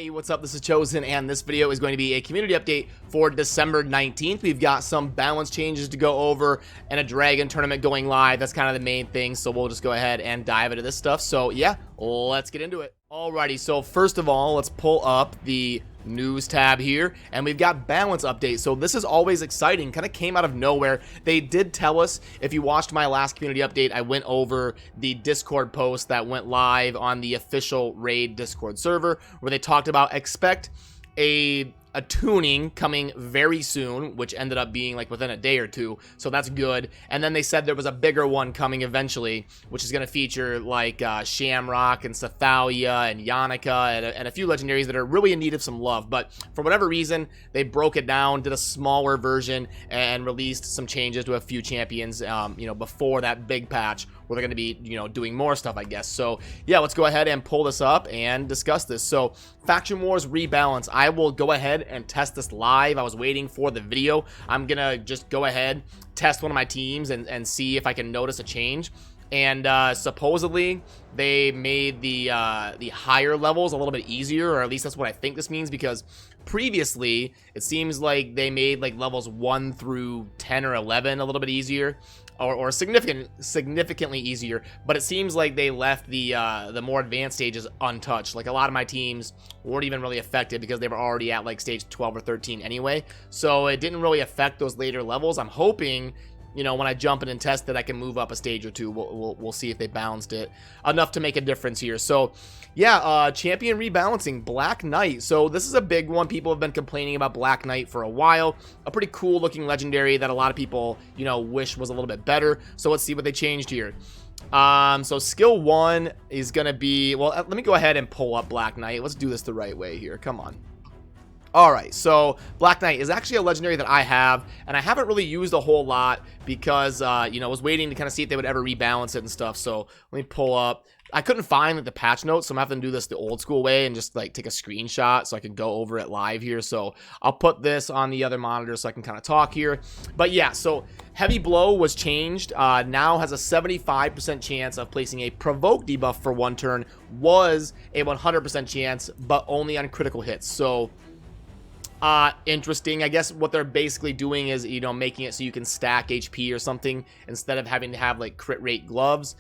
Hey, what's up? This is Chosen, and this video is going to be a community update for December 19th. We've got some balance changes to go over and a Dragon tournament going live. That's kind of the main thing, so we'll just go ahead and dive into this stuff. So yeah, let's get into it. Alrighty, so first of all, let's pull up the news tab here, and we've got balance update. So this is always exciting, kind of came out of nowhere. They did tell us, if you watched my last community update, I went over the Discord post that went live on the official Raid Discord server, where they talked about expect a tuning coming very soon, which ended up being like within a day or two, so that's good. And then they said there was a bigger one coming eventually, which is going to feature like Shamrock and Sathalia and Yannicka and a few legendaries that are really in need of some love. But for whatever reason, they broke it down, did a smaller version, and released some changes to a few champions, before that big patch where they're going to be, doing more stuff, I guess. So yeah, let's go ahead and pull this up and discuss this. So Faction Wars Rebalance, I will go ahead and test this live. I was waiting for the video. I'm gonna just go ahead, test one of my teams and see if I can notice a change. And supposedly they made the higher levels a little bit easier, or at least that's what I think this means, because previously it seems like they made like levels 1 through 10 or 11 a little bit easier, or significantly easier, but it seems like they left the more advanced stages untouched. Like a lot of my teams weren't even really affected because they were already at like stage 12 or 13 anyway, so it didn't really affect those later levels. I'm hoping, when I jump in and test it, I can move up a stage or two. We'll see if they balanced it enough to make a difference here. So yeah, champion rebalancing, Black Knight. So this is a big one. People have been complaining about Black Knight for a while. A pretty cool looking legendary that a lot of people, wish was a little bit better. So let's see what they changed here. So skill 1 is gonna be, well, let me go ahead and pull up Black Knight. Let's do this the right way here. Come on. Alright, so Black Knight is actually a legendary that I have, and I haven't really used a whole lot because, I was waiting to kind of see if they would ever rebalance it and stuff. So let me pull up. I couldn't find the patch notes, so I'm having to do this the old school way and just like take a screenshot so I can go over it live here. So I'll put this on the other monitor so I can kind of talk here. But yeah, so Heavy Blow was changed. Now has a 75% chance of placing a provoke debuff for 1 turn. Was a 100% chance, but only on critical hits. So interesting. I guess what they're basically doing is, making it so you can stack HP or something instead of having to have like crit rate gloves.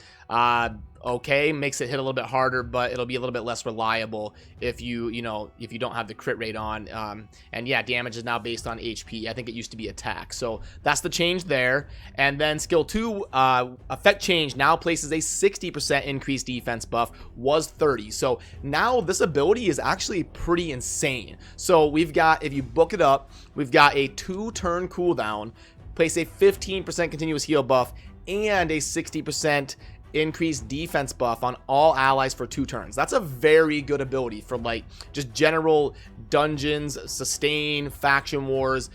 Okay, makes it hit a little bit harder, but it'll be a little bit less reliable if you don't have the crit rate on. And yeah, damage is now based on HP. I think it used to be attack. So that's the change there. And then skill 2, effect change, now places a 60% increased defense buff, was 30. So now this ability is actually pretty insane. So we've got, if you book it up, we've got a 2-turn cooldown, place a 15% continuous heal buff, and a 60% increased defense buff on all allies for 2 turns. That's a very good ability for like just general dungeons, sustain, faction wars,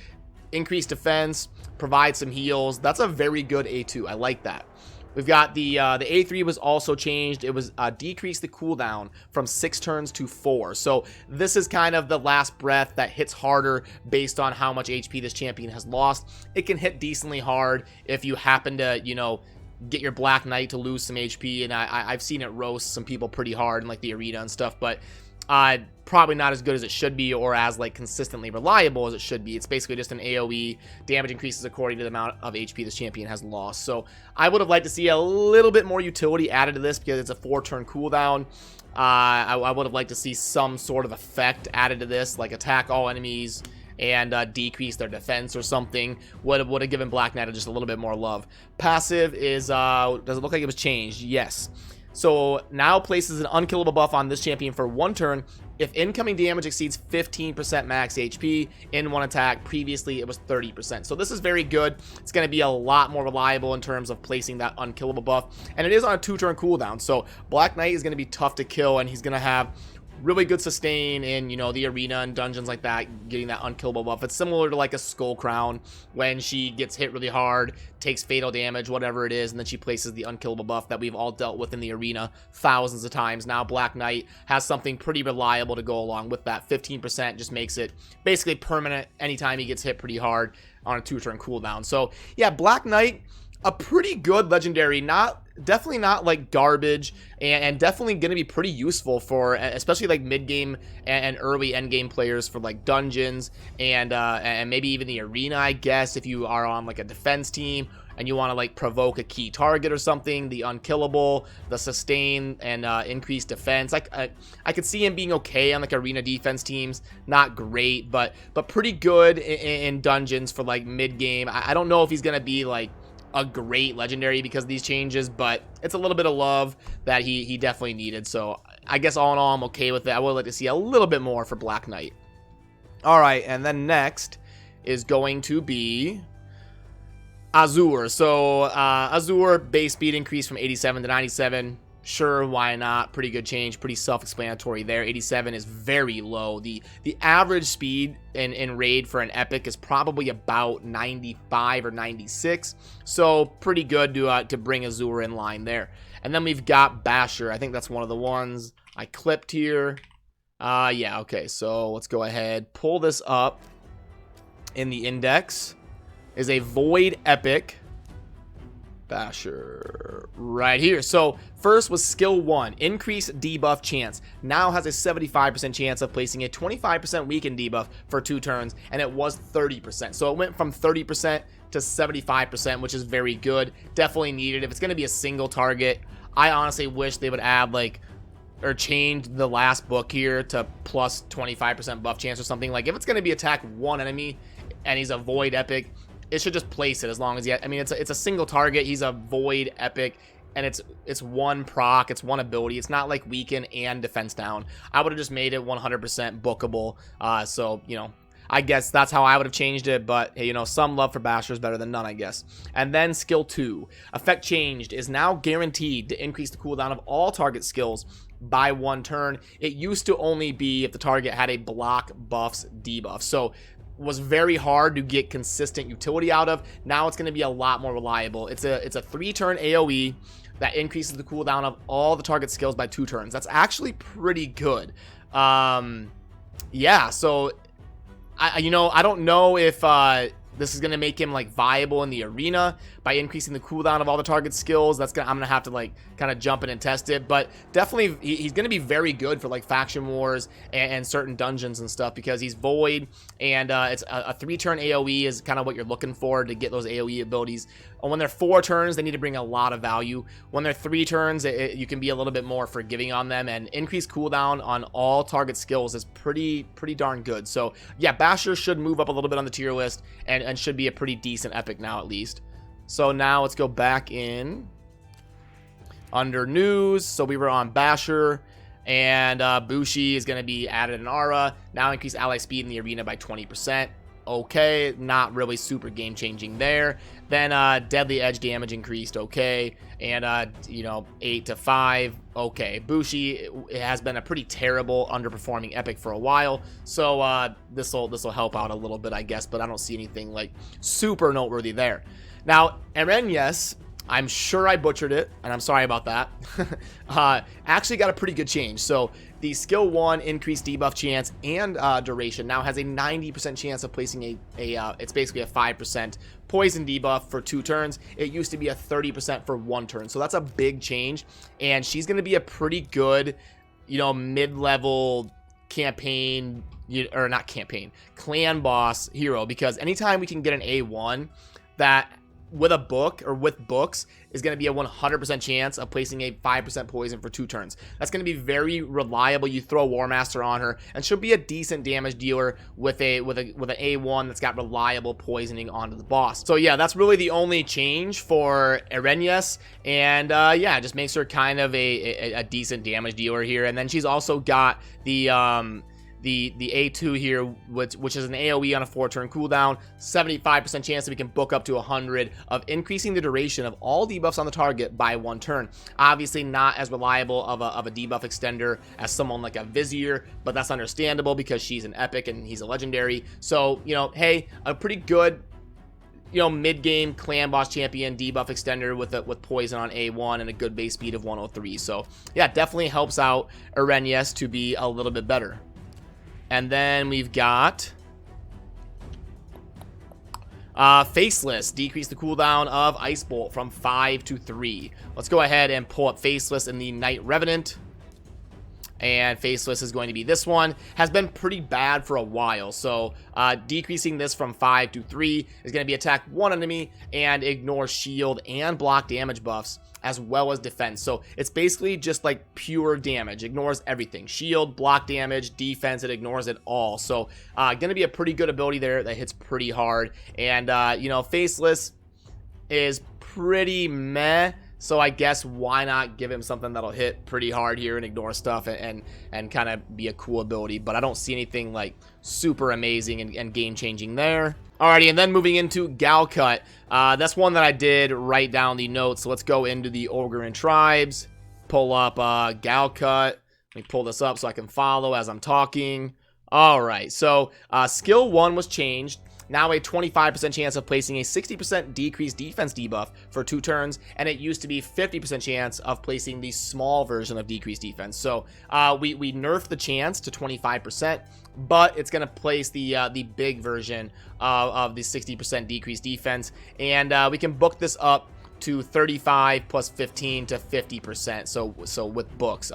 increased defense, provide some heals. That's a very good A2. I like that. We've got the A3 was also changed. It was decreased the cooldown from 6 turns to 4. So this is kind of the last breath that hits harder based on how much HP this champion has lost. It can hit decently hard if you happen to, get your Black Knight to lose some HP, and I've seen it roast some people pretty hard in like the arena and stuff, but probably not as good as it should be, or as like consistently reliable as it should be. It's basically just an AoE. Damage increases according to the amount of HP this champion has lost. So I would have liked to see a little bit more utility added to this because it's a 4-turn cooldown. I would have liked to see some sort of effect added to this, like attack all enemies and decrease their defense or something. Would have given Black Knight just a little bit more love. Passive is, does it look like it was changed? Yes. So now places an unkillable buff on this champion for 1 turn if incoming damage exceeds 15% max HP in 1 attack. Previously it was 30%. So this is very good. It's going to be a lot more reliable in terms of placing that unkillable buff, and it is on a 2-turn cooldown. So Black Knight is going to be tough to kill, and he's going to have really good sustain in, the arena and dungeons like that, getting that unkillable buff. It's similar to like a Skull Crown when she gets hit really hard, takes fatal damage, whatever it is, and then she places the unkillable buff that we've all dealt with in the arena thousands of times. Now Black Knight has something pretty reliable to go along with that. 15% just makes it basically permanent anytime he gets hit pretty hard on a 2-turn cooldown. So yeah, Black Knight, a pretty good legendary. Not definitely not like garbage, and definitely going to be pretty useful for especially like mid-game and early end-game players for like dungeons and maybe even the arena, I guess, if you are on like a defense team and you want to like provoke a key target or something. The unkillable, the sustain, and increased defense. Like I could see him being okay on like arena defense teams. Not great, but pretty good in dungeons for like mid-game. I don't know if he's gonna be like a great legendary because of these changes, but it's a little bit of love that he definitely needed. So I guess all in all, I'm okay with it. I would like to see a little bit more for Black Knight. All right, and then next is going to be Azure. So Azure base speed increase from 87 to 97. Sure, why not? Pretty good change, pretty self-explanatory there. 87 is very low. The average speed in raid for an epic is probably about 95 or 96. So pretty good to bring Azure in line there. And then we've got Basher. I think that's one of the ones I clipped here. Yeah, okay. So let's go ahead, pull this up in the index. Is a void epic. Basher right here. So first was skill 1, increase debuff chance. Now has a 75% chance of placing a 25% weaken debuff for 2 turns, and it was 30%. So it went from 30% to 75%, which is very good. Definitely needed. If it's going to be a single target, I honestly wish they would add like, or change the last book here to plus 25% buff chance or something. Like if it's going to be attack 1 enemy and he's a void epic, it should just place it as long as he, I mean, it's a single target. He's a void epic, and it's 1 proc, it's 1 ability. It's not like weaken and defense down. I would have just made it 100% bookable. So, you know, I guess that's how I would have changed it. But, hey, you know, some love for Basher is better than none, I guess. And then skill 2, effect changed, is now guaranteed to increase the cooldown of all target skills by 1 turn. It used to only be if the target had a block buffs debuff. So was very hard to get consistent utility out of. Now it's going to be a lot more reliable. It's a 3-turn AoE that increases the cooldown of all the target skills by 2 turns. That's actually pretty good. Yeah, so I don't know if this is gonna make him like viable in the arena by increasing the cooldown of all the target skills. I'm gonna have to like kind of jump in and test it, but definitely he's gonna be very good for like faction wars and certain dungeons and stuff because he's void, and it's a 3-turn AoE is kind of what you're looking for to get those AoE abilities. When they're 4 turns, they need to bring a lot of value. When they're 3 turns, you can be a little bit more forgiving on them, and increased cooldown on all target skills is pretty darn good. So yeah, Basher should move up a little bit on the tier list and should be a pretty decent epic now at least. So now let's go back in under news. So we were on Basher, and Bushi is going to be added in Aura. Now increase ally speed in the arena by 20%. Okay, not really super game changing there. Then deadly edge damage increased, okay, and you know, 8 to 5, okay. Bushi, it has been a pretty terrible underperforming epic for a while, so this will help out a little bit, I guess, but I don't see anything like super noteworthy there. Now Erenyes, I'm sure I butchered it, and I'm sorry about that. Actually got a pretty good change. So the skill 1 increased debuff chance and duration now has a 90% chance of placing it's basically a 5% poison debuff for 2 turns. It used to be a 30% for 1 turn. So that's a big change, and she's going to be a pretty good, you know, mid-level campaign, or not campaign, clan boss hero, because anytime we can get an A1 that with a book or with books is going to be a 100% chance of placing a 5% poison for 2 turns. That's going to be very reliable. You throw War Master on her and she'll be a decent damage dealer with an A1 that's got reliable poisoning onto the boss. So yeah, that's really the only change for Erenyes, and yeah, just makes her kind of a decent damage dealer here. And then she's also got the A2 here, which is an AoE on a 4-turn cooldown, 75% chance that we can book up to 100 of increasing the duration of all debuffs on the target by 1 turn. Obviously not as reliable of a debuff extender as someone like a Vizier, but that's understandable because she's an epic and he's a legendary. So, you know, hey, a pretty good, you know, mid-game clan boss champion debuff extender with poison on A1 and a good base speed of 103. So yeah, definitely helps out Erenyes to be a little bit better. And then we've got Faceless, decrease the cooldown of Ice Bolt from 5 to 3. Let's go ahead and pull up Faceless in the Night Revenant. And Faceless is going to be this one. Has been pretty bad for a while, so decreasing this from 5 to 3 is going to be attack one enemy and ignore shield and block damage buffs as well as defense. So it's basically just like pure damage, ignores everything. Shield, block damage, defense, it ignores it all. So going to be a pretty good ability there that hits pretty hard. And you know, Faceless is pretty meh. So I guess why not give him something that'll hit pretty hard here and ignore stuff and kind of be a cool ability. But I don't see anything like super amazing and game-changing there. Alrighty, and then moving into Gal Cut. That's one that I did write down the notes. So let's go into the Ogre and Tribes. Pull up Gal Cut. Let me pull this up so I can follow as I'm talking. Alright, so skill 1 was changed. Now a 25% chance of placing a 60% decreased defense debuff for 2 turns, and it used to be 50% chance of placing the small version of decreased defense. So we nerfed the chance to 25%, but it's going to place the big version of the 60% decreased defense, and we can book this up to 35 plus 15 to 50%. So with books,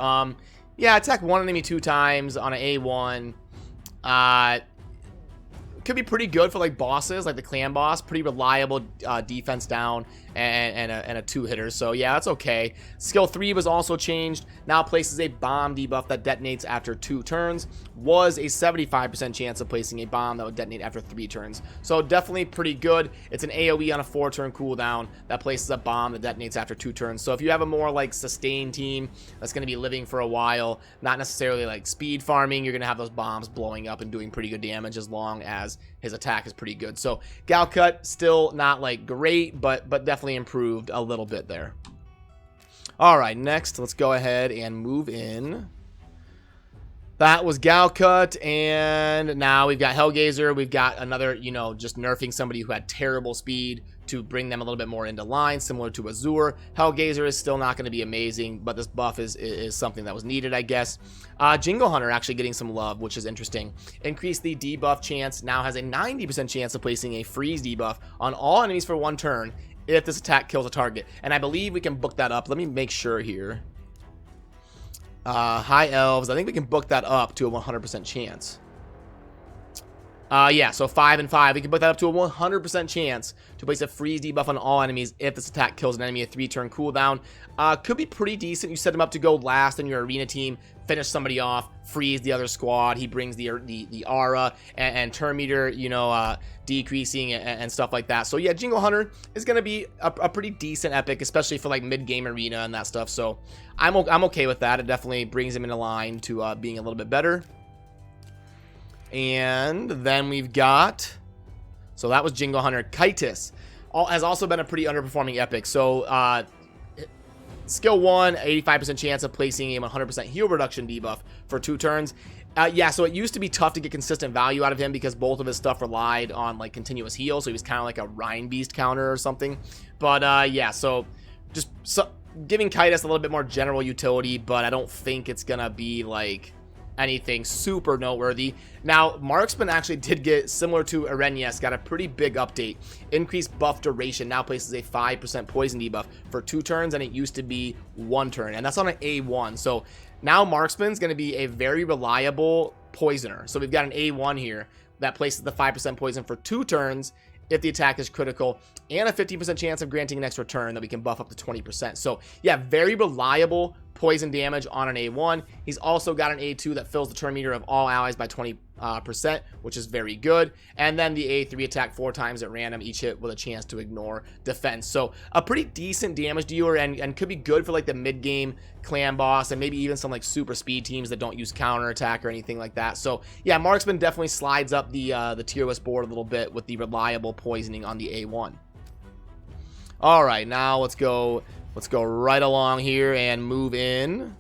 yeah, attack one enemy 2 times on an A1. Could be pretty good for like bosses, like the clan boss. Pretty reliable defense down and a 2-hitter. So yeah, that's okay. Skill 3 was also changed. Now places a bomb debuff that detonates after 2 turns. Was a 75% chance of placing a bomb that would detonate after 3 turns. So definitely pretty good. It's an AoE on a 4-turn cooldown that places a bomb that detonates after 2 turns. So if you have a more like sustained team that's going to be living for a while, not necessarily like speed farming, you're going to have those bombs blowing up and doing pretty good damage as long as his attack is pretty good. So Gal Cut still not like great, but definitely improved a little bit there. All right, next let's go ahead and move in. That was Gal Cut, and now we've got Hellgazer. We've got another, you know, just nerfing somebody who had terrible speed to bring them a little bit more into line, similar to Azure. Hellgazer is still not going to be amazing, but this buff is something that was needed, I guess. Jingle Hunter actually getting some love, which is interesting. Increase the debuff chance. Now has a 90% chance of placing a freeze debuff on all enemies for 1 turn if this attack kills a target. And I believe we can book that up. Let me make sure here. High Elves, I think we can book that up to a 100% chance. Yeah, so 5 and 5. We can put that up to a 100% chance to place a freeze debuff on all enemies if this attack kills an enemy, a 3-turn cooldown. Could be pretty decent. You set him up to go last in your arena team, finish somebody off, freeze the other squad. He brings the aura and turn meter, you know, decreasing and stuff like that. So yeah, Jingle Hunter is going to be a pretty decent epic, especially for like mid-game arena and that stuff. So I'm okay with that. It definitely brings him into line to being a little bit better. And then we've got, so that was Jingle Hunter. Kitus has also been a pretty underperforming epic. So skill 1, 85% chance of placing a 100% heal reduction debuff for 2 turns. Yeah, so it used to be tough to get consistent value out of him because both of his stuff relied on like continuous heal. So he was kind of like a Rhine Beast counter or something. But yeah, so just giving Kitus a little bit more general utility, but I don't think it's gonna be like anything super noteworthy. Now, Marksman actually did get, similar to Arenyes, got a pretty big update. Increased buff duration now places a 5% poison debuff for 2 turns, and it used to be 1 turn, and that's on an A1. So now Marksman's going to be a very reliable poisoner. So we've got an A1 here that places the 5% poison for 2 turns if the attack is critical, and a 50% chance of granting an extra turn that we can buff up to 20%. So yeah, very reliable poison damage on an A1. He's also got an A2 that fills the turn meter of all allies by 20%, which is very good. And then the A3 attack 4 times at random, each hit with a chance to ignore defense. So a pretty decent damage dealer and could be good for like the mid-game clan boss and maybe even some like super speed teams that don't use counterattack or anything like that. So yeah, Marksman definitely slides up the tier list board a little bit with the reliable poisoning on the A1. All right, now let's go right along here and move in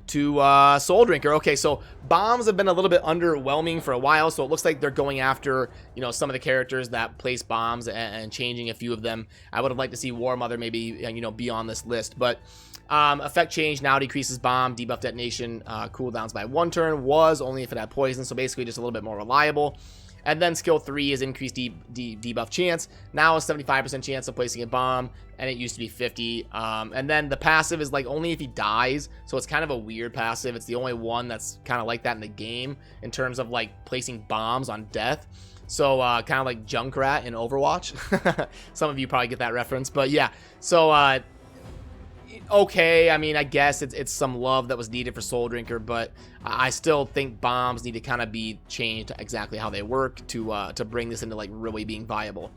to Soul Drinker. Okay, so bombs have been a little bit underwhelming for a while, so it looks like they're going after, you know, some of the characters that place bombs and changing a few of them. I would have liked to see War Mother maybe, you know, be on this list, but effect change now decreases bomb debuff detonation cooldowns by 1 turn. Was only if it had poison, so basically just a little bit more reliable. And then skill 3 is increased debuff chance. Now a 75% chance of placing a bomb, and it used to be 50. And then the passive is like only if he dies, so it's kind of a weird passive. It's the only one that's kind of like that in the game in terms of like placing bombs on death. So kind of like Junkrat in Overwatch. Some of you probably get that reference, but yeah. So okay, I mean, I guess it's some love that was needed for Soul Drinker, but I still think bombs need to kind of be changed to exactly how they work to bring this into like really being viable.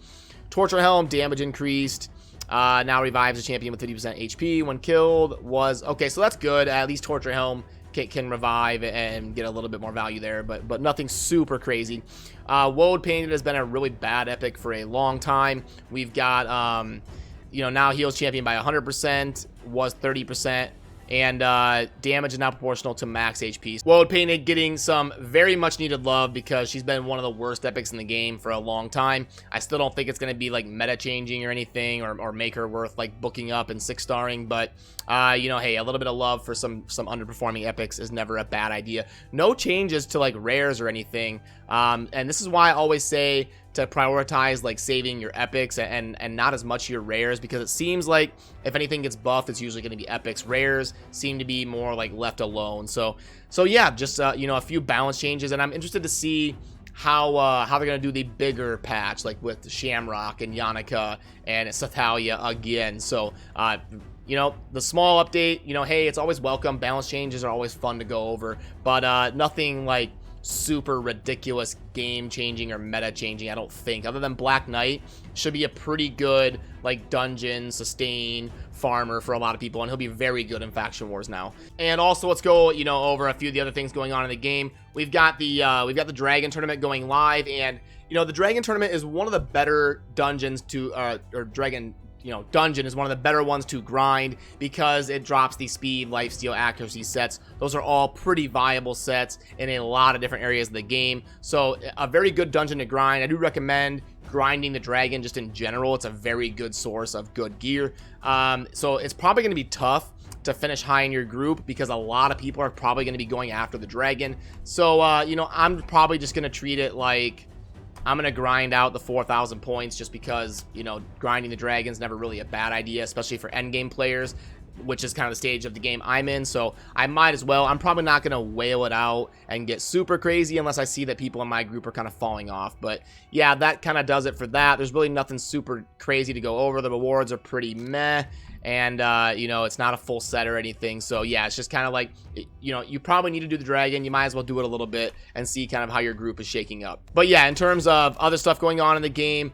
Torture Helm, damage increased. Now revives a champion with 50% HP when killed. Was okay, so that's good. At least Torture Helm can revive and get a little bit more value there, but nothing super crazy. Woad Painted has been a really bad epic for a long time. We've got you know, now heals champion by 100%, was 30%, and damage is now proportional to max HP. Woad Painted getting some very much needed love because she's been one of the worst epics in the game for a long time. I still don't think it's going to be like meta changing or anything, or make her worth like booking up and 6-starring, but you know, hey, a little bit of love for some underperforming epics is never a bad idea. No changes to like rares or anything, and this is why I always say to prioritize like saving your epics and not as much your rares, because it seems like if anything gets buffed, it's usually going to be epics. Rares seem to be more like left alone. So yeah, just you know, a few balance changes, and I'm interested to see how they're gonna do the bigger patch, like with Shamrock and Yannicka and Sathalia again. So you know, the small update, you know, hey, it's always welcome. Balance changes are always fun to go over, but nothing like super ridiculous game changing or meta changing, I don't think, other than Black Knight should be a pretty good like dungeon sustain farmer for a lot of people, and he'll be very good in Faction Wars now. And also, let's go, you know, over a few of the other things going on in the game. We've got the Dragon Tournament going live, and you know, the Dragon Tournament is one of the better dungeons to or Dragon, you know, dungeon is one of the better ones to grind because it drops the speed, lifesteal, accuracy sets. Those are all pretty viable sets in a lot of different areas of the game. So a very good dungeon to grind. I do recommend grinding the dragon just in general. It's a very good source of good gear. So it's probably going to be tough to finish high in your group because a lot of people are probably going to be going after the dragon. So you know, I'm probably just going to treat it like I'm going to grind out the 4,000 points just because, you know, grinding the dragon's never really a bad idea, especially for endgame players, which is kind of the stage of the game I'm in. So I might as well. I'm probably not going to whale it out and get super crazy unless I see that people in my group are kind of falling off. But yeah, that kind of does it for that. There's really nothing super crazy to go over. The rewards are pretty meh. And you know, it's not a full set or anything, so yeah, it's just kind of like, you know, you probably need to do the dragon. You might as well do it a little bit and see kind of how your group is shaking up. But yeah, in terms of other stuff going on in the game,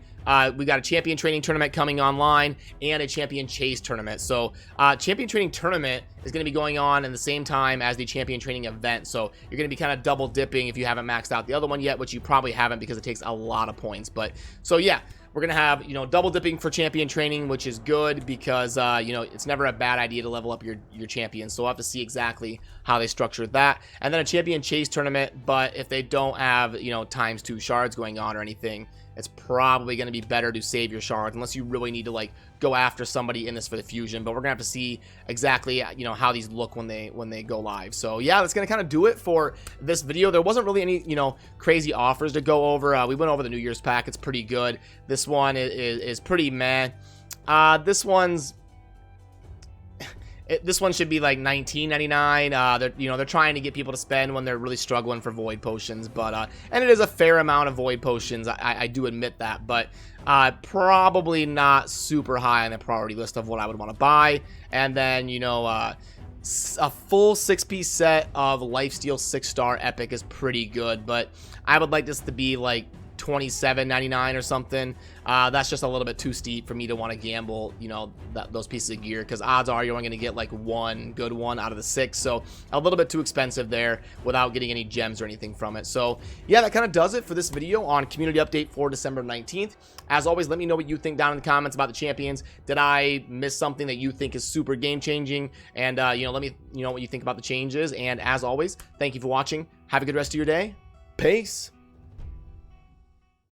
we got a champion training tournament coming online and a champion chase tournament. So champion training tournament is going to be going on in the same time as the champion training event, so you're going to be kind of double dipping if you haven't maxed out the other one yet, which you probably haven't because it takes a lot of points. But so yeah, we're going to have, you know, double dipping for champion training, which is good because, you know, it's never a bad idea to level up your champions. So we'll have to see exactly how they structure that. And then a champion chase tournament, but if they don't have, you know, ×2 shards going on or anything, it's probably going to be better to save your shards unless you really need to like go after somebody in this for the fusion. But we're gonna have to see exactly, you know, how these look when they go live. So yeah, that's gonna kind of do it for this video. There wasn't really any, you know, crazy offers to go over. We went over the New Year's pack. It's pretty good. This one is pretty meh. This one should be like $19.99. They're trying to get people to spend when they're really struggling for void potions, but and it is a fair amount of void potions. I do admit that, but probably not super high on the priority list of what I would want to buy. And then, you know, a full 6-piece set of lifesteal 6-star epic is pretty good, but I would like this to be like $27.99 or something. That's just a little bit too steep for me to want to gamble, you know, those pieces of gear, because odds are you're only going to get like one good one out of the 6, so a little bit too expensive there without getting any gems or anything from it. So yeah, that kind of does it for this video on community update for December 19th. As always, let me know what you think down in the comments about the champions. Did I miss something that you think is super game changing? And you know, let me know what you think about the changes. And as always, thank you for watching. Have a good rest of your day. Peace.